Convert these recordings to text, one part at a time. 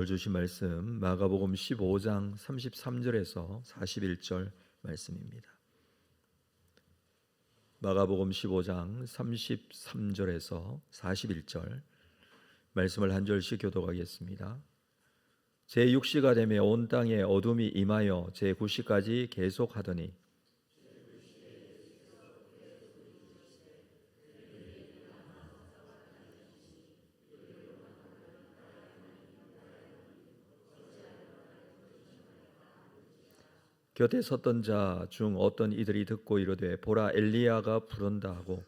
주신 말씀 마가복음 15장 33절에서 41절 말씀입니다. 마가복음 15장 33절에서 41절 말씀을 한 절씩 교독하겠습니다. 제6시가 되매 온 땅에 어둠이 임하여 제9시까지 계속하더니 곁에 섰던 자 중 어떤 이들이 듣고 이르되 보라 엘리야가 부른다 하고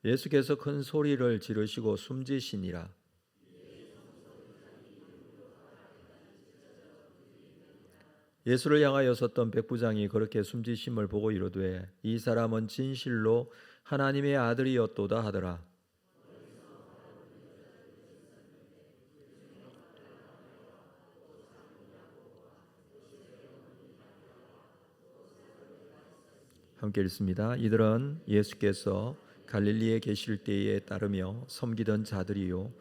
예수께서 큰 소리를 지르시고 숨지시니라. 예수를 향하여 섰던 백부장이 그렇게 숨지심을 보고 이르되 이 사람은 진실로 하나님의 아들이었도다 하더라. 함께 읽습니다. 이들은 예수께서 갈릴리에 계실 때에 따르며 섬기던 자들이요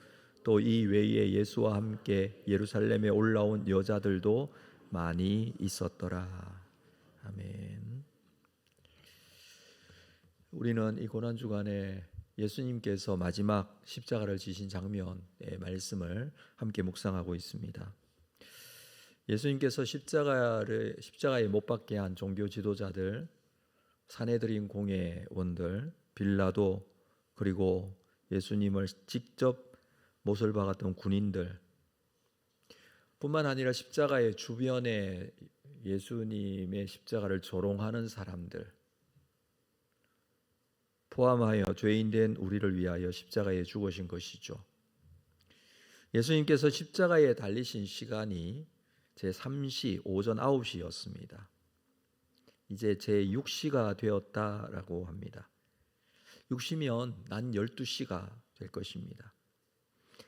또 이 외에 예수와 함께 예루살렘에 올라온 여자들도 많이 있었더라. 아멘. 우리는 이 고난 주간에 예수님께서 마지막 십자가를 지신 장면의 말씀을 함께 묵상하고 있습니다. 예수님께서 십자가에 못 박게 한 종교 지도자들, 사내들인 공회원들, 빌라도, 그리고 예수님을 직접 못을 박았던 군인들 뿐만 아니라 십자가의 주변에 예수님의 십자가를 조롱하는 사람들 포함하여 죄인된 우리를 위하여 십자가에 죽으신 것이죠. 예수님께서 십자가에 달리신 시간이 제3시 오전 9시였습니다. 이제 제6시가 되었다라고 합니다. 6시면 난 12시가 될 것입니다.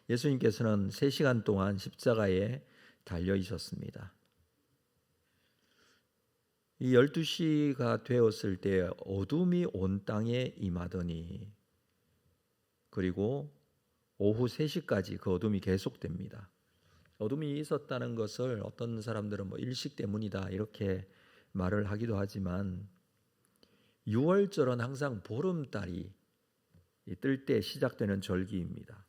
예수님께서는 3시간 동안 십자가에 달려 있었습니다. 이 12시가 되었을 때 어둠이 온 땅에 임하더니 그리고 오후 3시까지 그 어둠이 계속됩니다. 어둠이 있었다는 것을 어떤 사람들은 일식 때문이다 이렇게 말을 하기도 하지만 6월절은 항상 보름달이 뜰 때 시작되는 절기입니다.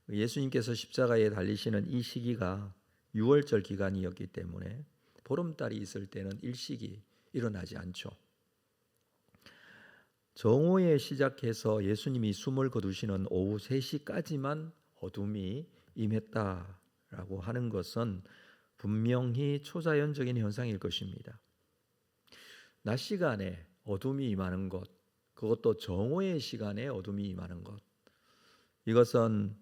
예수님께서 십자가에 달리시는 이 시기가 6월절 기간이었기 때문에 보름달이 있을 때는 일식이 일어나지 않죠. 정오에 시작해서 예수님이 숨을 거두시는 오후 3시까지만 어둠이 임했다라고 하는 것은 분명히 초자연적인 현상일 것입니다. 낮 시간에 어둠이 임하는 것, 그것도 정오의 시간에 어둠이 임하는 것, 이것은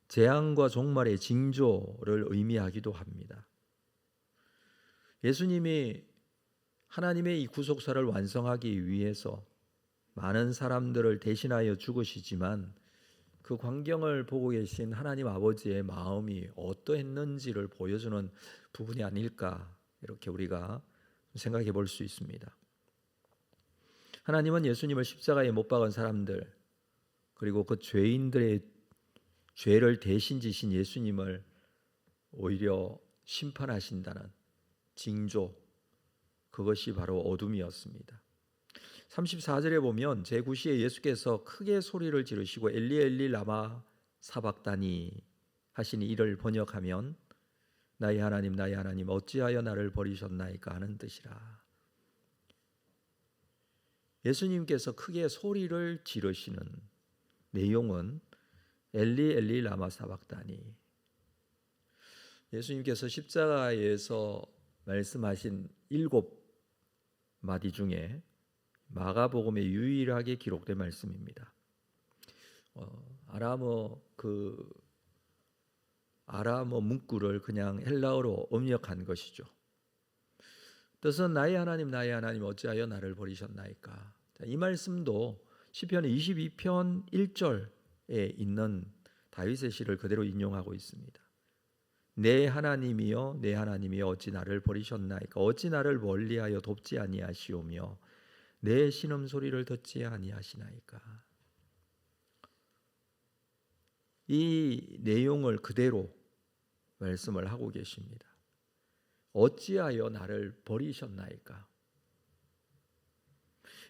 재앙과 종말의 징조를 의미하기도 합니다. 예수님이 하나님의 이 구속사를 완성하기 위해서 많은 사람들을 대신하여 죽으시지만 그 광경을 보고 계신 하나님 아버지의 마음이 어떠했는지를 보여주는 부분이 아닐까 이렇게 우리가 생각해 볼 수 있습니다. 하나님은 예수님을 십자가에 못 박은 사람들 그리고 그 죄인들의 죄를 대신 지신 예수님을 오히려 심판하신다는 징조, 그것이 바로 어둠이었습니다. 34절에 보면 제9시에 예수께서 크게 소리를 지르시고 엘리 엘리 라마 사박다니 하시니 이를 번역하면 나의 하나님 나의 하나님 어찌하여 나를 버리셨나이까 하는 뜻이라. 예수님께서 크게 소리를 지르시는 내용은 엘리 엘리 라마 사박다니, 예수님께서 십자가에서 말씀하신 7마디 중에 마가복음에 유일하게 기록된 말씀입니다. 아람어 문구를 그냥 헬라어로 음역한 것이죠. 뜻은 나의 하나님 어찌하여 나를 버리셨나이까. 이 말씀도 시편 22편 1절에 있는 다윗의 시를 그대로 인용하고 있습니다. 내 하나님이여 내 하나님이여 어찌 나를 버리셨나이까. 어찌 나를 멀리하여 돕지 아니하시오며 내 신음소리를 듣지 아니하시나이까. 이 내용을 그대로 말씀을 하고 계십니다. 어찌하여 나를 버리셨나이까.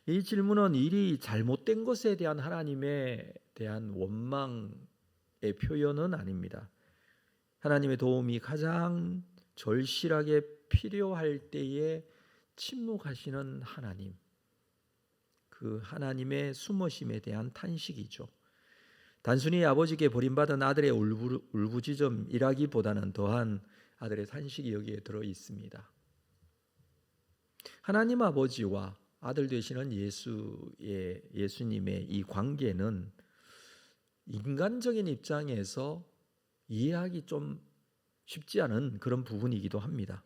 이 질문은 일이 잘못된 것에 대한 하나님에 대한 원망의 표현은 아닙니다. 하나님의 도움이 가장 절실하게 필요할 때에 침묵하시는 하나님, 그 하나님의 숨으심에 대한 탄식이죠. 단순히 아버지께 버림받은 아들의 울부짖음이라기보다는 더한 아들의 탄식이 여기에 들어 있습니다. 하나님 아버지와 아들 되시는 예수님의 이 관계는 인간적인 입장에서 이해하기 좀 쉽지 않은 그런 부분이기도 합니다.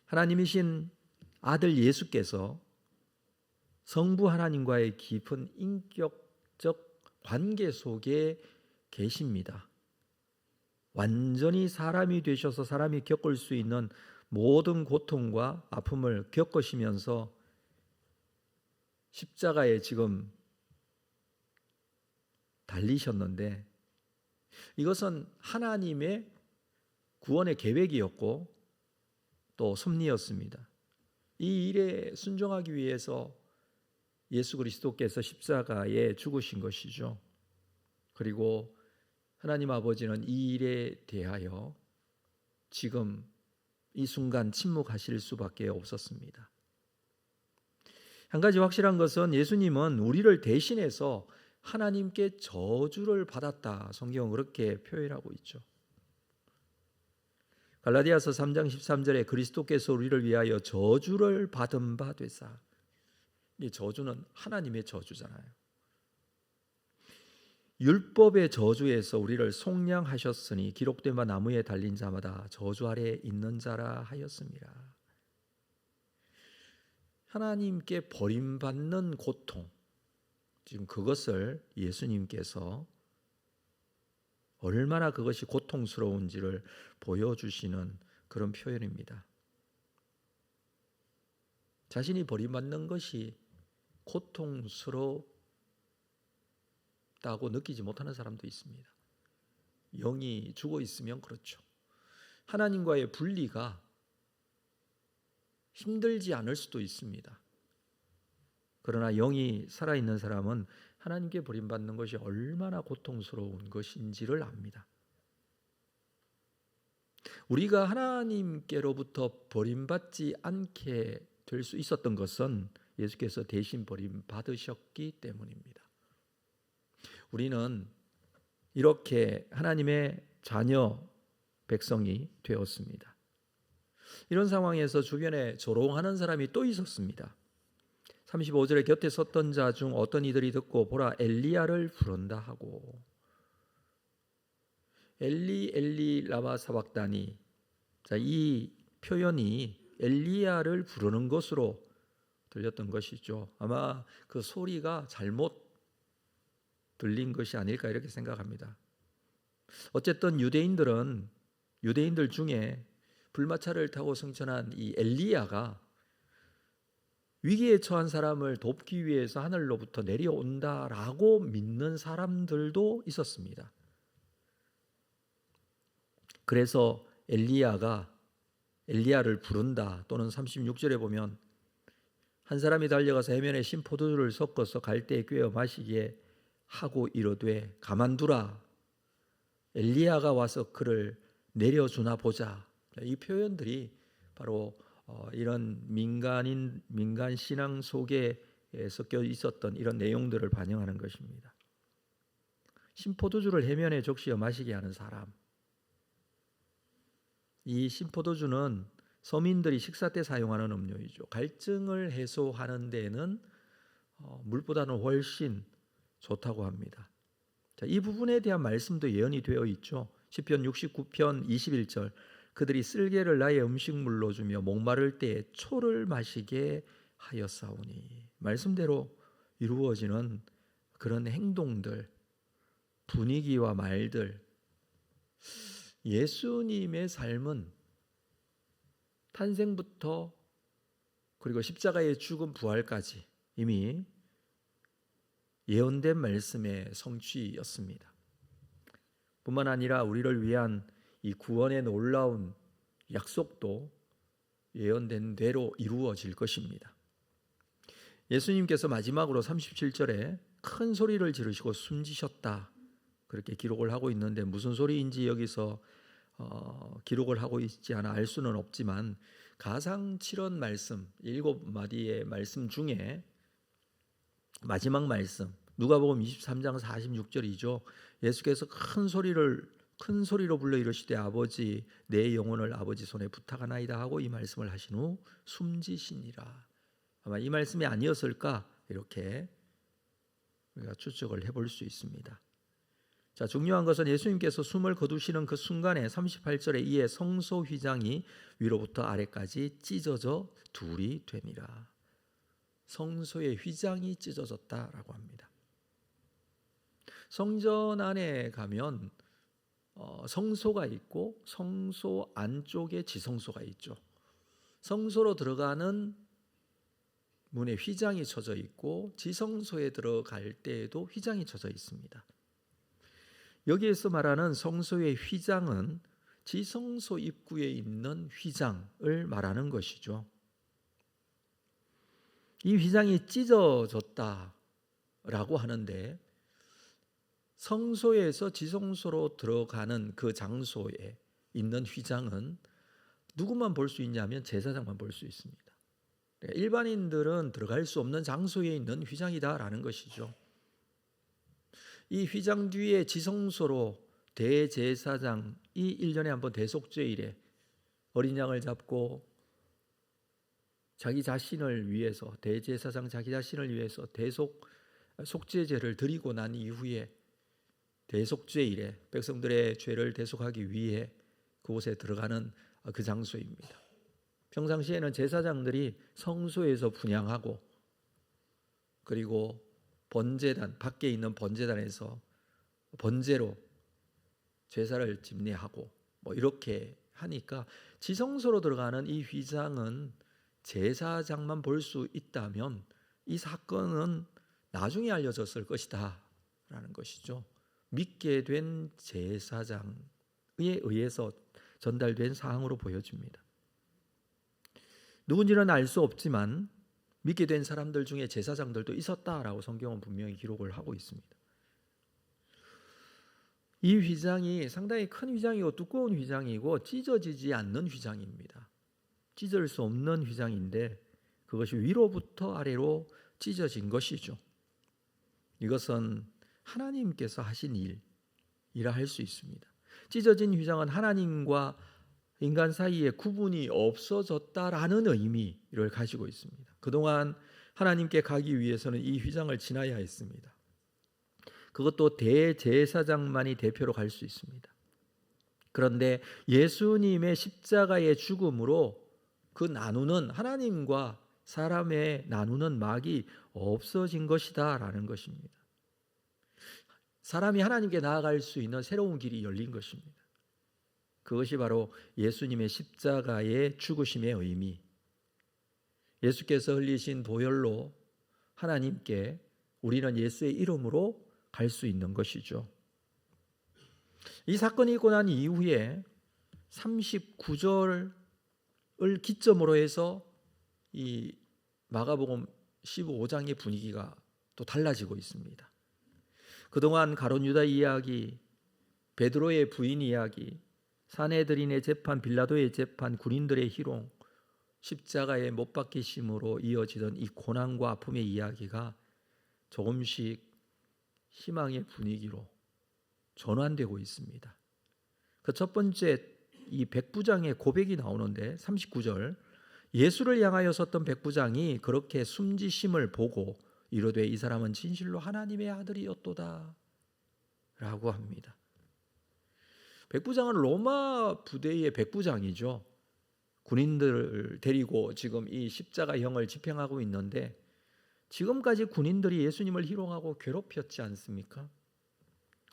하나님이신 아들 예수께서 성부 하나님과의 깊은 인격적 관계 속에 계십니다. 완전히 사람이 되셔서 사람이 겪을 수 있는 모든 고통과 아픔을 겪으시면서 십자가에 지금 달리셨는데, 이것은 하나님의 구원의 계획이었고 또 섭리였습니다. 이 일에 순종하기 위해서 예수 그리스도께서 십자가에 죽으신 것이죠. 그리고 하나님 아버지는 이 일에 대하여 지금 이 순간 침묵하실 수밖에 없었습니다. 한 가지 확실한 것은 예수님은 우리를 대신해서 하나님께 저주를 받았다. 성경은 그렇게 표현하고 있죠. 갈라디아서 3장 13절에 그리스도께서 우리를 위하여 저주를 받은 바 되사. 이 저주는 하나님의 저주잖아요. 율법의 저주에서 우리를 속량하셨으니 기록된 바 나무에 달린 자마다 저주 아래 있는 자라 하였습니다. 하나님께 버림받는 고통, 지금 그것을 예수님께서 얼마나 그것이 고통스러운지를 보여주시는 그런 표현입니다. 자신이 버림받는 것이 고통스럽다고 느끼지 못하는 사람도 있습니다. 영이 죽어 있으면 그렇죠. 하나님과의 분리가 힘들지 않을 수도 있습니다. 그러나 영이 살아있는 사람은 하나님께 버림받는 것이 얼마나 고통스러운 것인지를 압니다. 우리가 하나님께로부터 버림받지 않게 될 수 있었던 것은 예수께서 대신 버림받으셨기 때문입니다. 우리는 이렇게 하나님의 자녀 백성이 되었습니다. 이런 상황에서 주변에 조롱하는 사람이 또 있었습니다. 35절에 곁에 섰던 자 중 어떤 이들이 듣고 보라 엘리야를 부른다 하고, 엘리 엘리 라마 사박다니. 자, 이 표현이 엘리야를 부르는 것으로 들렸던 것이죠. 아마 그 소리가 잘못 들린 것이 아닐까 이렇게 생각합니다. 어쨌든 유대인들 중에 불마차를 타고 승천한 이 엘리야가 위기에 처한 사람을 돕기 위해서 하늘로부터 내려온다라고 믿는 사람들도 있었습니다. 그래서 엘리야를 부른다. 또는 36절에 보면 한 사람이 달려가서 해면에 신 포도주를 섞어서 갈대에 꿰어 마시게 하고 이르되 가만두라. 엘리야가 와서 그를 내려주나 보자. 이 표현들이 바로 이런 민간 신앙 속에 섞여 있었던 이런 내용들을 반영하는 것입니다. 신포도주를 해면에 적시어 마시게 하는 사람. 이 신포도주는 서민들이 식사 때 사용하는 음료이죠. 갈증을 해소하는 데는 물보다는 훨씬 좋다고 합니다. 자, 이 부분에 대한 말씀도 예언이 되어 있죠. 시편 69편 21절 그들이 쓸개를 나의 음식물로 주며 목마를 때에 초를 마시게 하였사오니. 말씀대로 이루어지는 그런 행동들, 분위기와 말들, 예수님의 삶은 탄생부터 그리고 십자가의 죽음 부활까지 이미 예언된 말씀의 성취였습니다. 뿐만 아니라 우리를 위한 이 구원의 놀라운 약속도 예언된 대로 이루어질 것입니다. 예수님께서 마지막으로 37절에 큰 소리를 지르시고 숨지셨다 그렇게 기록을 하고 있는데 무슨 소리인지 여기서 기록을 하고 있지 않아 알 수는 없지만 가상칠언 말씀 7마디의 말씀 중에 마지막 말씀 누가복음 23장 46절이죠. 예수께서 큰 소리로 불러 이르시되 아버지 내 영혼을 아버지 손에 부탁하나이다 하고 이 말씀을 하신 후 숨지시니라. 아마 이 말씀이 아니었을까 이렇게 우리가 추측을 해볼 수 있습니다. 자, 중요한 것은 예수님께서 숨을 거두시는 그 순간에 38절에 이에 성소 휘장이 위로부터 아래까지 찢어져 둘이 되니라. 성소의 휘장이 찢어졌다라고 합니다. 성전 안에 가면 성소가 있고 성소 안쪽에 지성소가 있죠. 성소로 들어가는 문에 휘장이 쳐져 있고 지성소에 들어갈 때에도 휘장이 쳐져 있습니다. 여기에서 말하는 성소의 휘장은 지성소 입구에 있는 휘장을 말하는 것이죠. 이 휘장이 찢어졌다라고 하는데 성소에서 지성소로 들어가는 그 장소에 있는 휘장은 누구만 볼 수 있냐면 제사장만 볼 수 있습니다. 일반인들은 들어갈 수 없는 장소에 있는 휘장이다라는 것이죠. 이 휘장 뒤에 지성소로 대제사장이 1년에 한 번 대속죄일에 어린 양을 잡고 자기 자신을 위해서 대제사장 자기 자신을 위해서 속죄제를 드리고 난 이후에 대속죄일에 백성들의 죄를 대속하기 위해 그곳에 들어가는 그 장소입니다. 평상시에는 제사장들이 성소에서 분향하고 그리고 번제단 밖에 있는 번제단에서 번제로 제사를 집례하고 이렇게 하니까 지성소로 들어가는 이 휘장은 제사장만 볼 수 있다면 이 사건은 나중에 알려졌을 것이다 라는 것이죠. 믿게 된 제사장에 의해서 전달된 사항으로 보여집니다. 누군지는 알 수 없지만 믿게 된 사람들 중에 제사장들도 있었다라고 성경은 분명히 기록을 하고 있습니다. 이 휘장이 상당히 큰 휘장이고 두꺼운 휘장이고 찢어지지 않는 휘장입니다. 찢을 수 없는 휘장인데 그것이 위로부터 아래로 찢어진 것이죠. 이것은 하나님께서 하신 일이라 할 수 있습니다. 찢어진 휘장은 하나님과 인간 사이에 구분이 없어졌다라는 의미를 가지고 있습니다. 그동안 하나님께 가기 위해서는 이 휘장을 지나야 했습니다. 그것도 대제사장만이 대표로 갈 수 있습니다. 그런데 예수님의 십자가의 죽음으로 그 나누는 하나님과 사람의 나누는 막이 없어진 것이다 라는 것입니다. 사람이 하나님께 나아갈 수 있는 새로운 길이 열린 것입니다. 그것이 바로 예수님의 십자가의 죽으심의 의미, 예수께서 흘리신 보혈로 하나님께 우리는 예수의 이름으로 갈 수 있는 것이죠. 이 사건이 있고 난 이후에 39절을 기점으로 해서 이 마가복음 15장의 분위기가 또 달라지고 있습니다. 그동안 가룟 유다 이야기, 베드로의 부인 이야기, 사내들인의 재판, 빌라도의 재판, 군인들의 희롱, 십자가의 못 박히심으로 이어지던 이 고난과 아픔의 이야기가 조금씩 희망의 분위기로 전환되고 있습니다. 그 첫 번째 이 백부장의 고백이 나오는데 39절 예수를 향하여 섰던 백부장이 그렇게 숨지심을 보고 이르되 이 사람은 진실로 하나님의 아들이었도다 라고 합니다. 백부장은 로마 부대의 백부장이죠. 군인들을 데리고 지금 이 십자가형을 집행하고 있는데 지금까지 군인들이 예수님을 희롱하고 괴롭혔지 않습니까?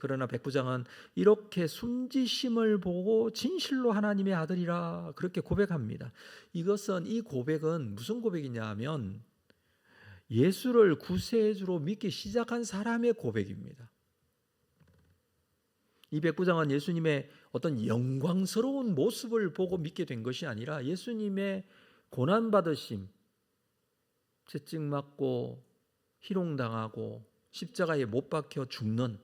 그러나 백부장은 이렇게 숨지심을 보고 진실로 하나님의 아들이라 그렇게 고백합니다. 이 고백은 무슨 고백이냐 하면 예수를 구세주로 믿기 시작한 사람의 고백입니다. 이 백부장은 예수님의 어떤 영광스러운 모습을 보고 믿게 된 것이 아니라 예수님의 고난받으심, 채찍 맞고 희롱당하고 십자가에 못 박혀 죽는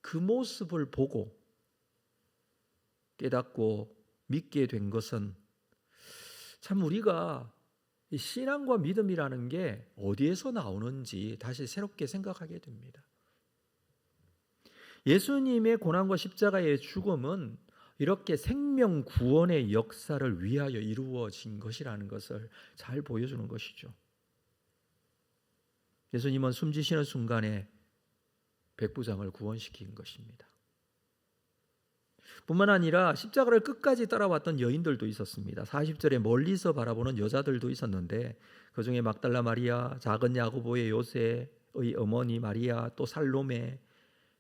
그 모습을 보고 깨닫고 믿게 된 것은 참 우리가 신앙과 믿음이라는 게 어디에서 나오는지 다시 새롭게 생각하게 됩니다. 예수님의 고난과 십자가의 죽음은 이렇게 생명 구원의 역사를 위하여 이루어진 것이라는 것을 잘 보여주는 것이죠. 예수님은 숨지시는 순간에 백부장을 구원시킨 것입니다. 뿐만 아니라 십자가를 끝까지 따라왔던 여인들도 있었습니다. 40절에 멀리서 바라보는 여자들도 있었는데 그중에 막달라 마리아, 작은 야고보의 요새의 어머니 마리아, 또 살로메,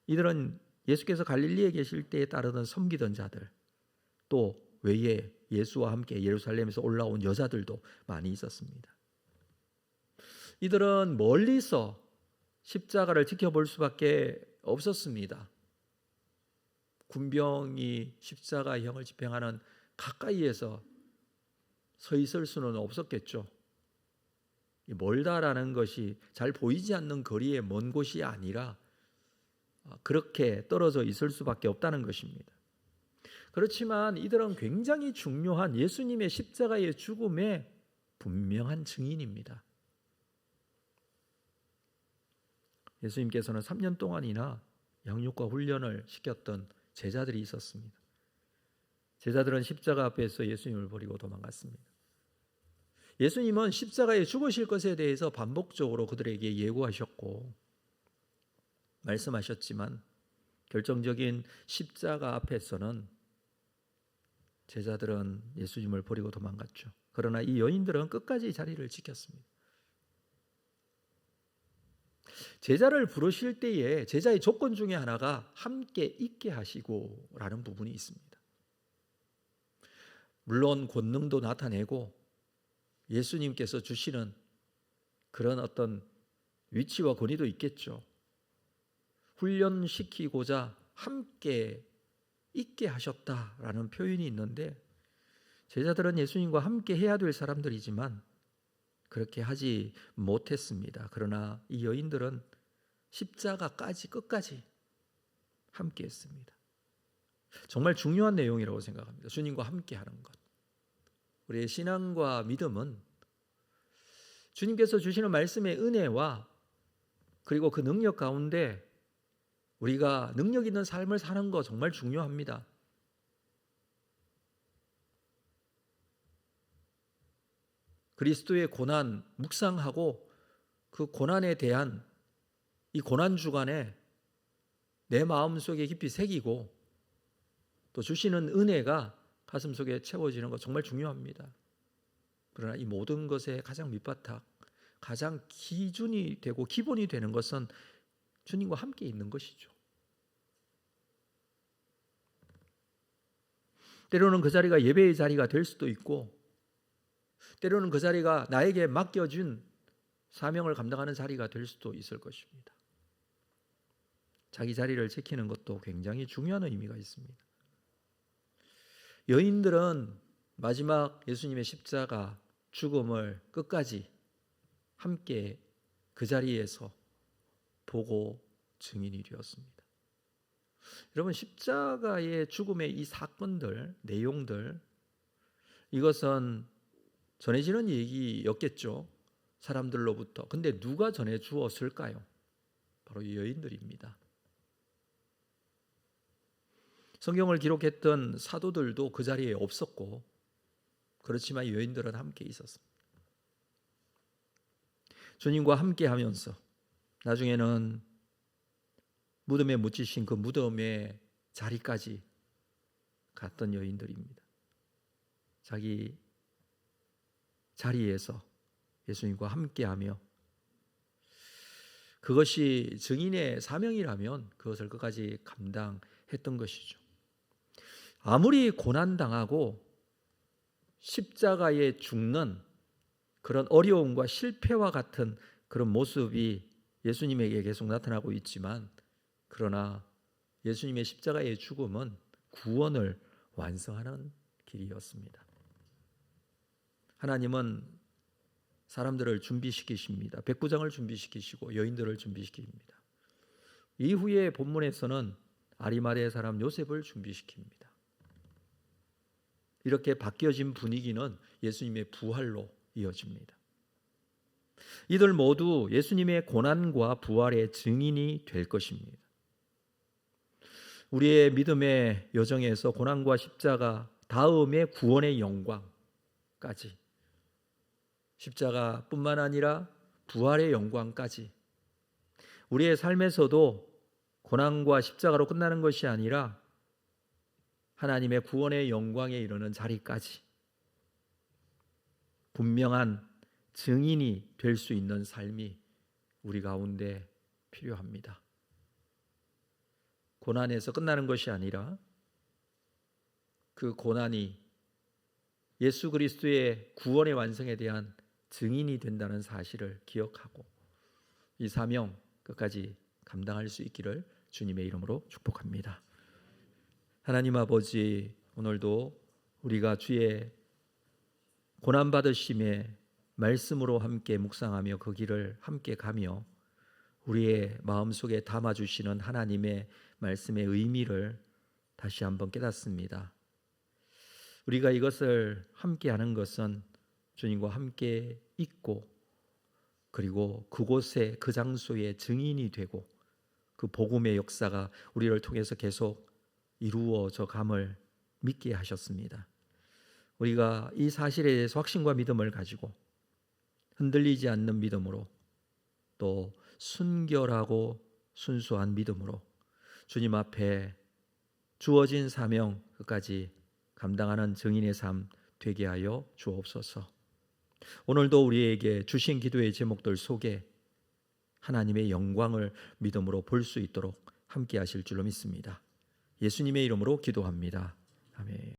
이들은 예수께서 갈릴리에 계실 때에 따르던 섬기던 자들, 또 외에 예수와 함께 예루살렘에서 올라온 여자들도 많이 있었습니다. 이들은 멀리서 십자가를 지켜볼 수밖에 없었습니다. 군병이 십자가형을 집행하는 가까이에서 서 있을 수는 없었겠죠. 멀다라는 것이 잘 보이지 않는 거리의 먼 곳이 아니라 그렇게 떨어져 있을 수밖에 없다는 것입니다. 그렇지만 이들은 굉장히 중요한 예수님의 십자가의 죽음의 분명한 증인입니다. 예수님께서는 3년 동안이나 양육과 훈련을 시켰던 제자들이 있었습니다. 제자들은 십자가 앞에서 예수님을 버리고 도망갔습니다. 예수님은 십자가에 죽으실 것에 대해서 반복적으로 그들에게 예고하셨고 말씀하셨지만 결정적인 십자가 앞에서는 제자들은 예수님을 버리고 도망갔죠. 그러나 이 여인들은 끝까지 자리를 지켰습니다. 제자를 부르실 때에 제자의 조건 중에 하나가 함께 있게 하시고 라는 부분이 있습니다. 물론 권능도 나타내고 예수님께서 주시는 그런 어떤 위치와 권위도 있겠죠. 훈련시키고자 함께 있게 하셨다라는 표현이 있는데 제자들은 예수님과 함께 해야 될 사람들이지만 그렇게 하지 못했습니다. 그러나 이 여인들은 십자가까지 끝까지 함께 했습니다. 정말 중요한 내용이라고 생각합니다. 주님과 함께 하는 것. 우리의 신앙과 믿음은 주님께서 주시는 말씀의 은혜와 그리고 그 능력 가운데 우리가 능력 있는 삶을 사는 거 정말 중요합니다. 그리스도의 고난 묵상하고 그 고난에 대한 이 고난 주간에 내 마음속에 깊이 새기고 또 주시는 은혜가 가슴속에 채워지는 것 정말 중요합니다. 그러나 이 모든 것의 가장 밑바닥, 가장 기준이 되고 기본이 되는 것은 주님과 함께 있는 것이죠. 때로는 그 자리가 예배의 자리가 될 수도 있고 때로는 그 자리가 나에게 맡겨준 사명을 감당하는 자리가 될 수도 있을 것입니다. 자기 자리를 지키는 것도 굉장히 중요한 의미가 있습니다. 여인들은 마지막 예수님의 십자가 죽음을 끝까지 함께 그 자리에서 보고 증인이 되었습니다. 여러분, 십자가의 죽음의 이 사건들, 내용들, 이것은 전해지는 얘기였겠죠. 사람들로부터. 근데 누가 전해 주었을까요? 바로 이 여인들입니다. 성경을 기록했던 사도들도 그 자리에 없었고 그렇지만 여인들은 함께 있었습니다. 주님과 함께 하면서 나중에는 무덤에 묻히신 그 무덤의 자리까지 갔던 여인들입니다. 자기 자리에서 예수님과 함께하며 그것이 증인의 사명이라면 그것을 끝까지 감당했던 것이죠. 아무리 고난당하고 십자가에 죽는 그런 어려움과 실패와 같은 그런 모습이 예수님에게 계속 나타나고 있지만, 그러나 예수님의 십자가의 죽음은 구원을 완성하는 길이었습니다. 하나님은 사람들을 준비시키십니다. 백부장을 준비시키시고 여인들을 준비시킵니다. 이후에 본문에서는 아리마대 사람 요셉을 준비시킵니다. 이렇게 바뀌어진 분위기는 예수님의 부활로 이어집니다. 이들 모두 예수님의 고난과 부활의 증인이 될 것입니다. 우리의 믿음의 여정에서 고난과 십자가 다음에 구원의 영광까지, 십자가뿐만 아니라 부활의 영광까지, 우리의 삶에서도 고난과 십자가로 끝나는 것이 아니라 하나님의 구원의 영광에 이르는 자리까지 분명한 증인이 될 수 있는 삶이 우리 가운데 필요합니다. 고난에서 끝나는 것이 아니라 그 고난이 예수 그리스도의 구원의 완성에 대한 증인이 된다는 사실을 기억하고 이 사명 끝까지 감당할 수 있기를 주님의 이름으로 축복합니다. 하나님 아버지, 오늘도 우리가 주의 고난받으심의 말씀으로 함께 묵상하며 그 길을 함께 가며 우리의 마음속에 담아주시는 하나님의 말씀의 의미를 다시 한번 깨닫습니다. 우리가 이것을 함께 하는 것은 주님과 함께 있고, 그리고 그곳에 그 장소의 증인이 되고 그 복음의 역사가 우리를 통해서 계속 이루어져 감을 믿게 하셨습니다. 우리가 이 사실에 대해서 확신과 믿음을 가지고 흔들리지 않는 믿음으로, 또 순결하고 순수한 믿음으로 주님 앞에 주어진 사명 끝까지 감당하는 증인의 삶 되게 하여 주옵소서. 오늘도 우리에게 주신 기도의 제목들 속에 하나님의 영광을 믿음으로 볼 수 있도록 함께 하실 줄로 믿습니다. 예수님의 이름으로 기도합니다. 아멘.